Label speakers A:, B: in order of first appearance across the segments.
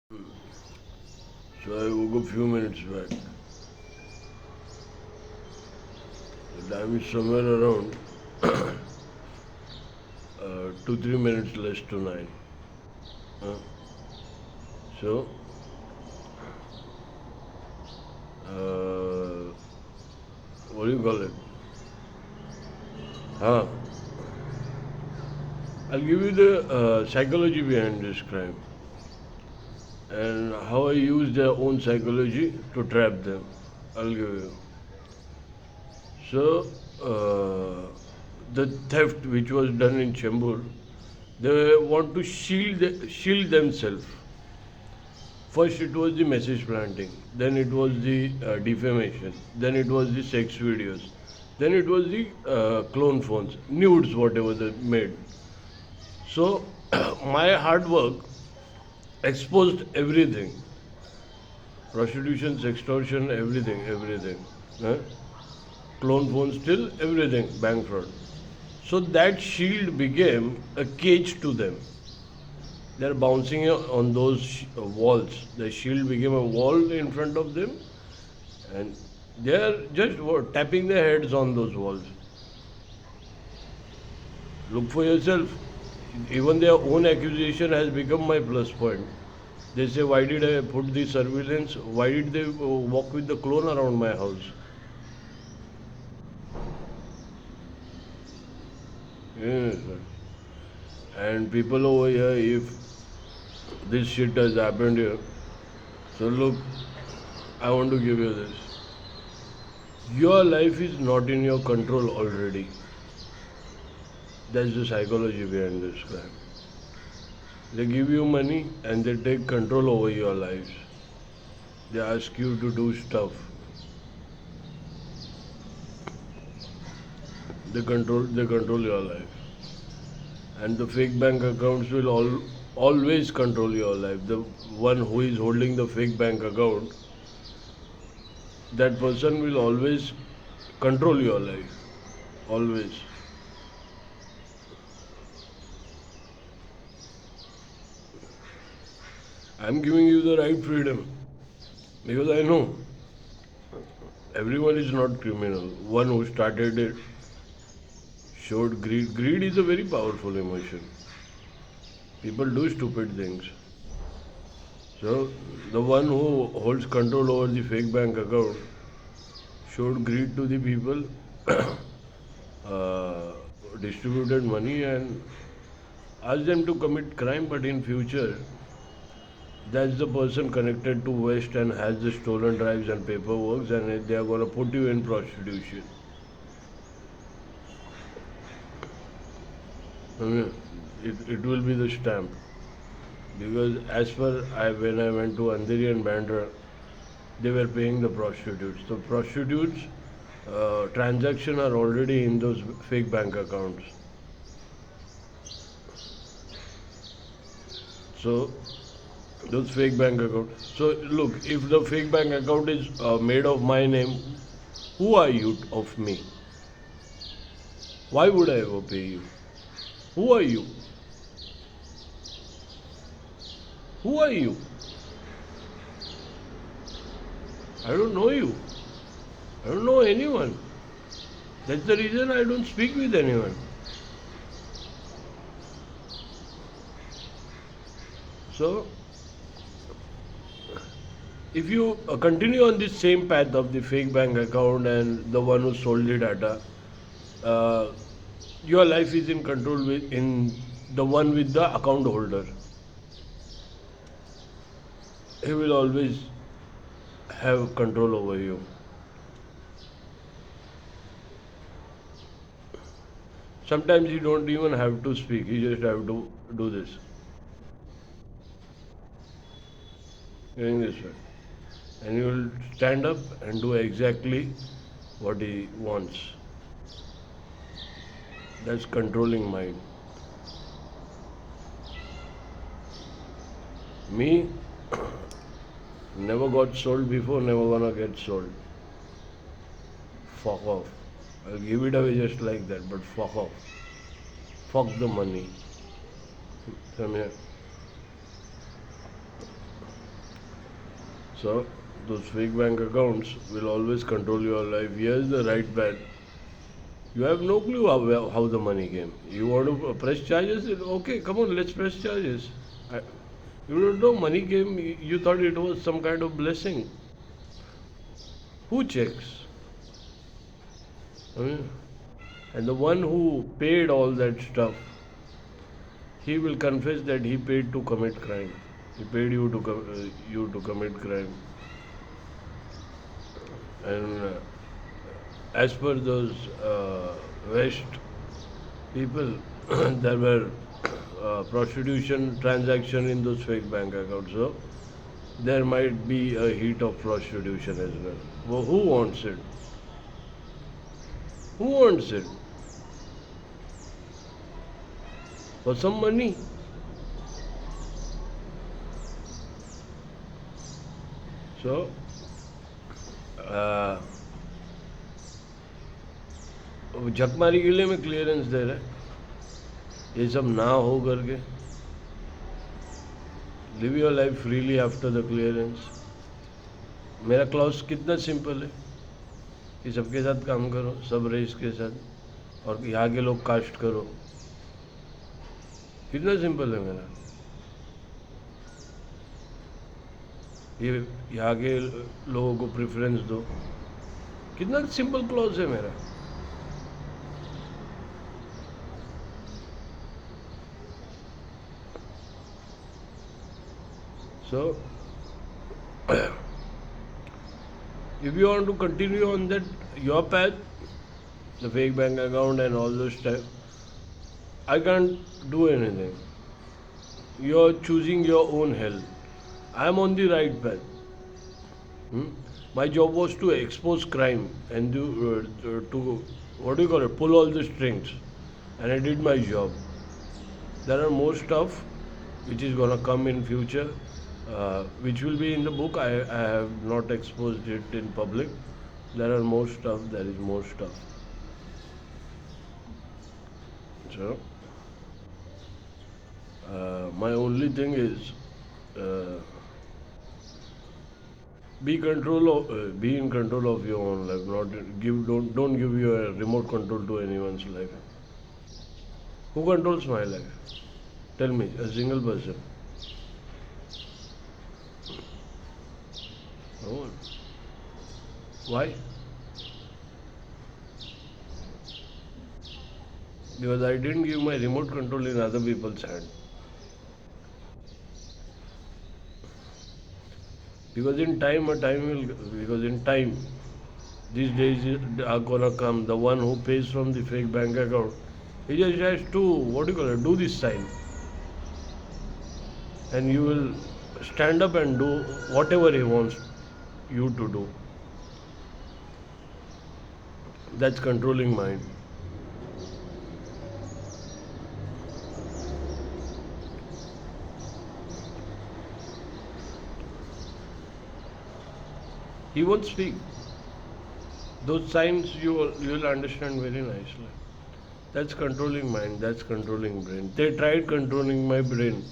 A: So I woke up few minutes back. The time is somewhere around 2-3 minutes less to 9. Uh, so uh, what do you call it? Huh? I'll give you the psychology behind this crime and how I use their own psychology to trap them. I'll give you. So the theft which was done in Chembur, they want to shield themselves. First, it was the message planting, then it was the defamation, then it was the sex videos, then it was the clone phones, nudes, whatever they made. So, my hard work exposed everything, prostitution, extortion, everything. Huh? Clone phones, still everything, bank fraud. So, that shield became a cage to them. They're bouncing on those walls. The shield became a wall in front of them, and they're just tapping their heads on those walls. Look for yourself. Even their own accusation has become my plus point. They say, why did I put the surveillance? Why did they walk with the clone around my house? Yes, sir. And people over here, if this shit has happened here, so look, I want to give you this. Your life is not in your control already. That's the psychology behind this crime. They give you money and they take control over your lives. They ask you to do stuff. They control your life. And the fake bank accounts will always control your life. The one who is holding the fake bank account, that person will always control your life. Always. I'm giving you the right freedom because I know everyone is not criminal. One who started it showed greed. Greed is a very powerful emotion. People do stupid things. So the one who holds control over the fake bank account showed greed to the people, uh, distributed money and asked them to commit crime, but in future that's the person connected to West and has the stolen drives and paperwork, and they are going to put you in prostitution. I mean, it will be the stamp. Because as per when I went to Andheri and Bandra, they were paying the prostitutes. The prostitutes transaction are already in those fake bank accounts. So those fake bank accounts. So look, if the fake bank account is made of my name, who are you of me? Why would I ever pay you? Who are you? Who are you? I don't know you. I don't know anyone. That's the reason I don't speak with anyone. So, if you continue on this same path of the fake bank account and the one who sold the data, uh, your life is in control with in the one with the account holder. He will always have control over you. Sometimes you don't even have to speak, you just have to do this. Doing this way. And you will stand up and do exactly what he wants. That's controlling mind. Me, never got sold before, never gonna get sold. Fuck off. I'll give it away just like that, but fuck off. Fuck the money. Come here. So those fake bank accounts will always control your life. Here's the right path. You have no clue how the money came. You want to press charges? Okay, come on, let's press charges. I, you don't know money came. You thought it was some kind of blessing. Who checks? I mean, and the one who paid all that stuff, he will confess that he paid to commit crime. He paid you to commit crime. And as per those West people, there were prostitution transaction in those fake bank accounts. So there might be a heat of prostitution as well. Well, who wants it? Who wants it? For some money? So, uh, झकमारी के लिए में clearance दे रहा है ये सब ना हो करके live your life freely after the clearance मेरा क्लॉज कितना सिंपल है कि सबके साथ काम करो सब रेस के साथ और यहाँ के लोग कास्ट करो कितना सिंपल है मेरा ये यहाँ के लोगों को प्रेफरेंस दो कितना सिंपल क्लॉज है मेरा So, if you want to continue on that your path, the fake bank account and all those stuff, I can't do anything. You're choosing your own hell. I'm on the right path. My job was to expose crime and to what do you call it, pull all the strings, and I did my job. There are more stuff which is gonna come in future. Which will be in the book. I have not exposed it in public. There are more stuff. There is more stuff. So, my only thing is be in control of your own life. Don't give your remote control to anyone's life. Who controls my life? Tell me, a single person. No one. Why? Because I didn't give my remote control in other people's hand. Because in time, these days are gonna come. The one who pays from the fake bank account, he just has to do this sign, and you will stand up and do whatever he wants you to do. That's controlling mind. He won't speak. Those signs you will understand very nicely. That's controlling mind. That's controlling brain. They tried controlling my brain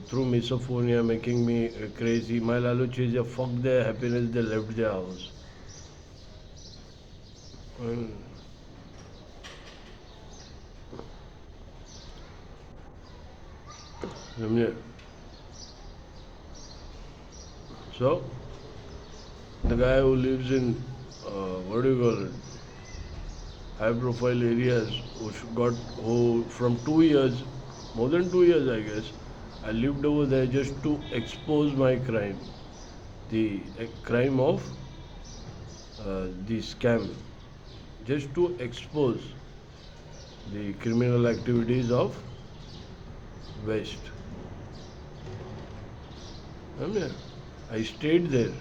A: through misophonia, making me crazy. My laluch is fuck their happiness. They left their house. So, the guy who lives in high profile areas, who from 2 years, more than 2 years, I guess, I lived over there just to expose my crime, the crime of the scam, just to expose the criminal activities of West. I stayed there.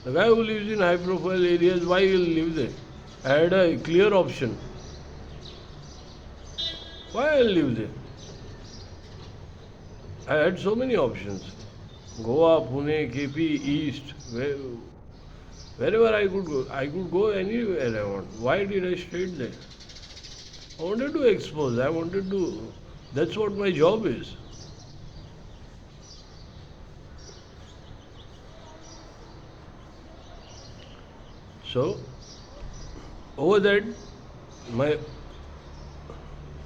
A: The guy who lives in high profile areas, why he will live there? I had a clear option. Why I will live there? I had so many options. Goa, Pune, KP, East, wherever I could go. I could go anywhere I want. Why did I stay there? I wanted to expose. That's what my job is. So over that, my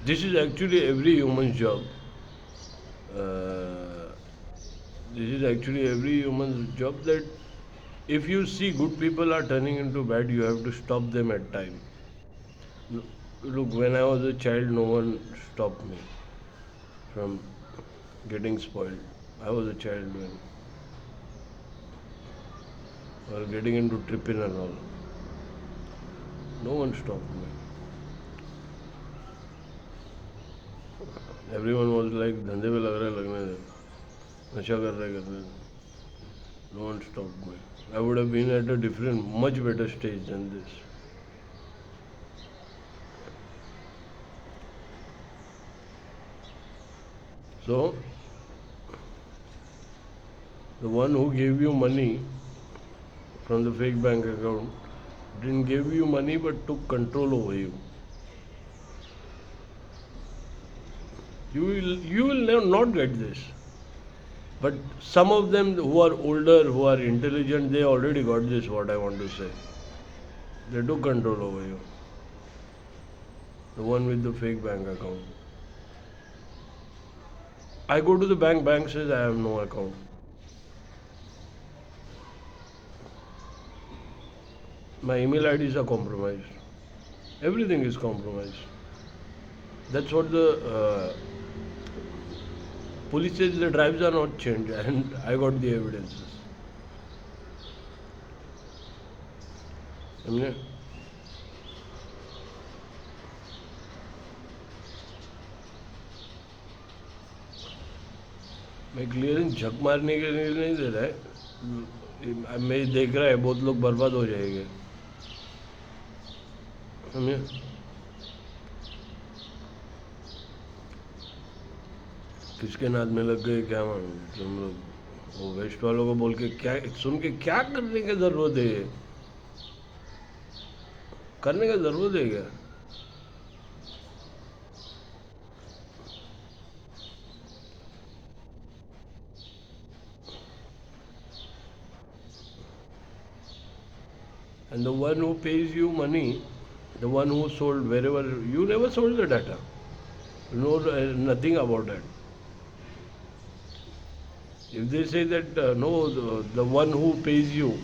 A: this is actually every human's job. Uh, this is actually every human's job that if you see good people are turning into bad, you have to stop them at time. Look, when I was a child, no one stopped me from getting spoiled. I was a child when, or getting into tripping and all. No one stopped me. Everyone was like, धंधे पे लग रहा है लगने दे, नशा कर रहा है करने दे. No one stopped me. I would have been at a different, much better stage than this. So, the one who gave you money from the fake bank account didn't give you money but took control over you. You will not get this. But some of them who are older, who are intelligent, they already got this, what I want to say. They took control over you. The one with the fake bank account. I go to the bank says I have no account. My email IDs are compromised. Everything is compromised. That's what the police says the drives are not changed, and I got the evidences. समझे? मैं clearance झक मारने के लिए नहीं दे रहा है. मैं देख रहा है बहुत लोग बर्बाद हो जाएंगे. समझे? किसके नाद में लग गए क्या मालूम. तुम लोग वो वेस्ट वालों को बोल के क्या सुन के क्या करने की जरूरत है. करने का जरूरत है क्या. And the one who pays you money, the one who sold wherever, you never sold the data. You know nothing about that. If they say that no, the one who pays you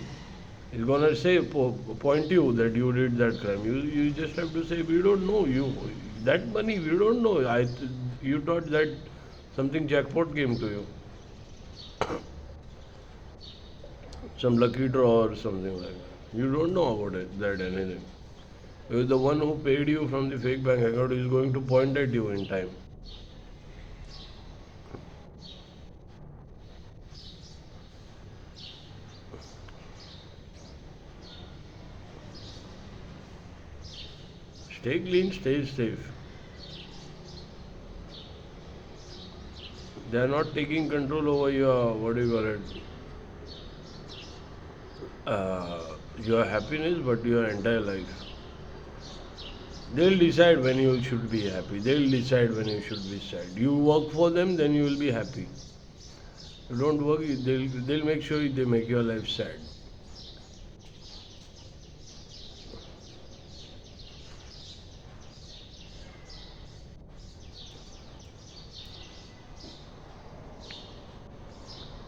A: is gonna say point you that you did that crime. You just have to say we don't know you that money. We don't know. You thought that something jackpot came to you, some lucky draw or something like that. You don't know about it, that anything. Because the one who paid you from the fake bank account is going to point at you in time. Stay clean, stay safe. They are not taking control over your, what do you call it, your happiness, but your entire life. They'll decide when you should be happy. They'll decide when you should be sad. You work for them, then you will be happy. You don't work, they'll make sure they make your life sad.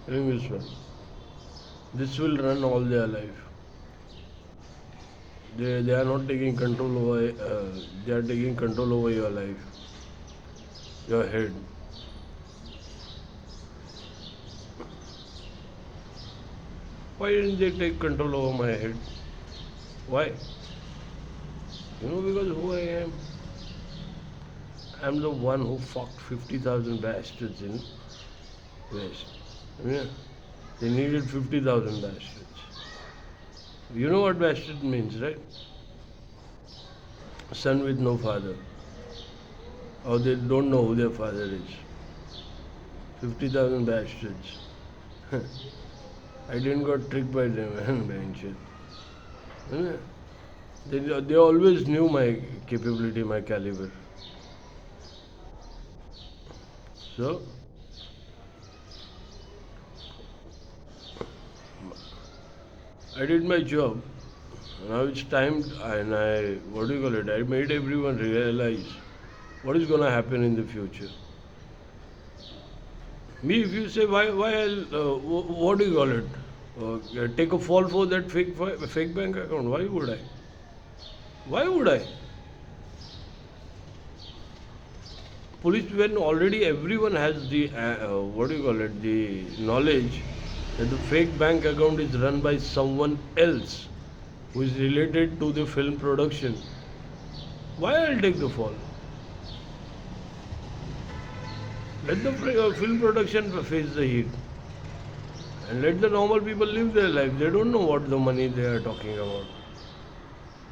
A: Remember this one. This will run all their life. They are not taking control over. They are taking control over your life, your head. Why didn't they take control over my head? Why? You know, because who I am. I'm the one who fucked 50,000 bastards in West. Yeah. They needed 50,000 bastards. You know what bastard means, right? Son with no father. Or they don't know who their father is. 50,000 bastards. I didn't got tricked by them, man. They always knew my capability, my caliber. So, I did my job. Now it's time, and what do you call it? I made everyone realize what is going to happen in the future. Me, if you say why what do you call it? Take a fall for that fake bank account. Why would I? Why would I? Police, when already everyone has the what do you call it? The knowledge that the fake bank account is run by someone else who is related to the film production. Why I'll take the fall? Let the film production face the heat and let the normal people live their life. They don't know what the money they are talking about.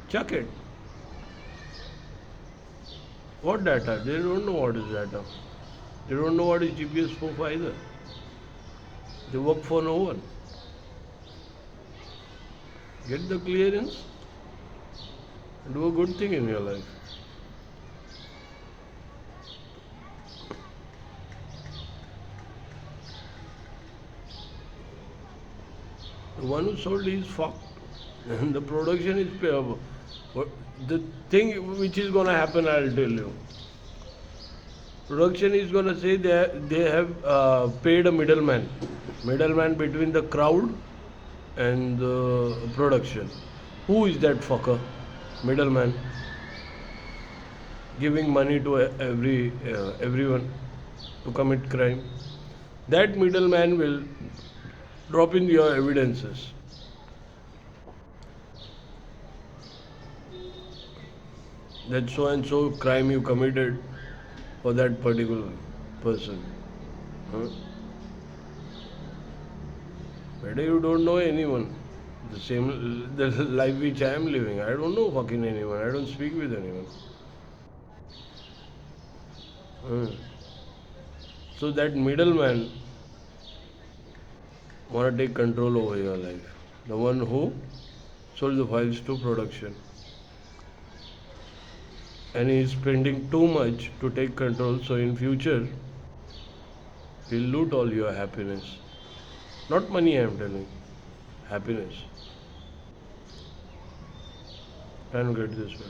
A: Chuck it. What data? They don't know what is data. They don't know what is GPS proof either. They work for no one. Get the clearance and do a good thing in your life. The one who sold is fucked. And the production is payable. The thing which is going to happen, I'll tell you. Production is going to say they have paid a middleman between the crowd and the production. Who is that fucker? Middleman giving money to everyone to commit crime. That middleman will drop in your evidences. That so and so crime you committed for that particular person. Huh? Better you don't know anyone. The life which I am living. I don't know fucking anyone. I don't speak with anyone. Huh. So that middleman wanna take control over your life. The one who sold the files to production. And he is spending too much to take control, so in future he'll loot all your happiness. Not money, I am telling. Happiness. Try and get this way.